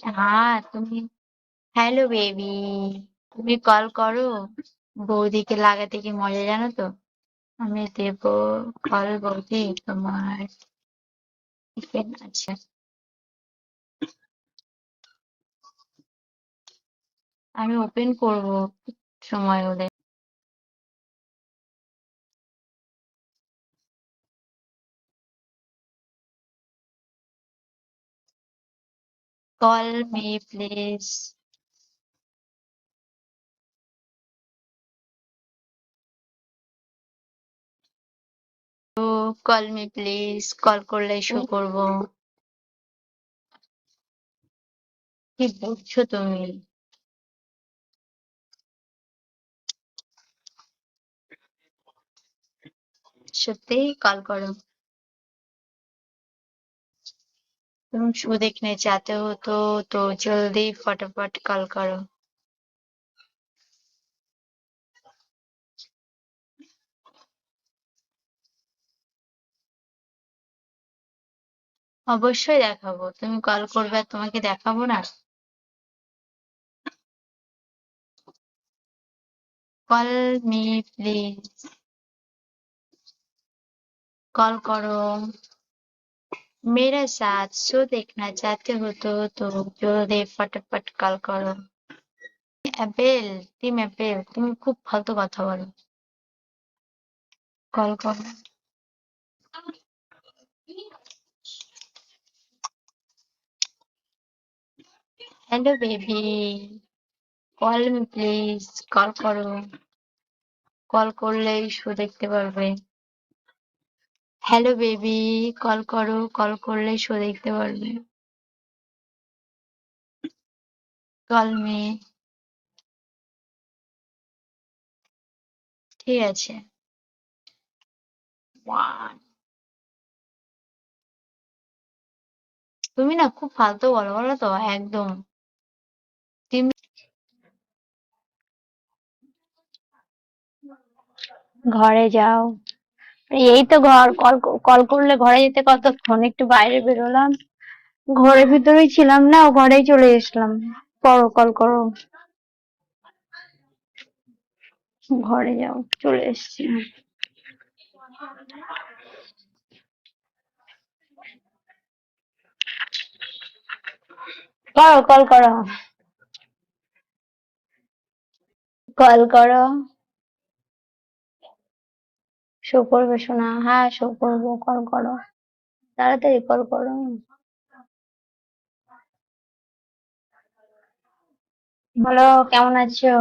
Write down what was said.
হ্যাঁ তুমি। Hello baby. তুমি কল করো। বৌদিকে লাগাতে কি মজা জানো তো। আমি দেব কল বৌদি তোমার টিফিন আছে। আমি ওপেন করব সময় হলে। Call me please. তো কল মি প্লিজ, কল করলে শো করবো। কি বলছো তুমি? सत्य कॉल करो। तुम शो देखने चाहते हो तो जल्दी फटाफट कॉल करो। অবশ্যই দেখাবো, তুমি কল করবে আর তোমাকে দেখাবো না? Call me please. कॉल करो। मेरे साथ शो देखना चाहते हो तो जल्दी फटाफट कॉल करो। অ্যাপেল, টিম অ্যাপেল, তুমি খুব ফালতু কথা বলো। কল করো। Hello baby, call me please, call করো। কল করলেই শো দেখতে পারবে। হ্যালো বেবি, কল করো, কল করলেই শো দেখতে পারবে। Call me. ঠিক আছে। ওয়ান। তুমি না খুব ফালতু বলো, বলো তো একদম। তুমি ঘরে যাও। এই তো ঘর কল কল করলে ঘরে যেতে কতক্ষণ, একটু বাইরে বেরোলাম, ঘরের ভিতরেই ছিলাম না, ও ঘরেই চলে এসলাম। করো, কল করো। ঘরে যাও, চলে এসছি। করো, কল করো। কল করো। শো করবে শোনা? হ্যাঁ, শো করবো, কল করো। তাড়াতাড়ি কল করো। বলো, কেমন আছো?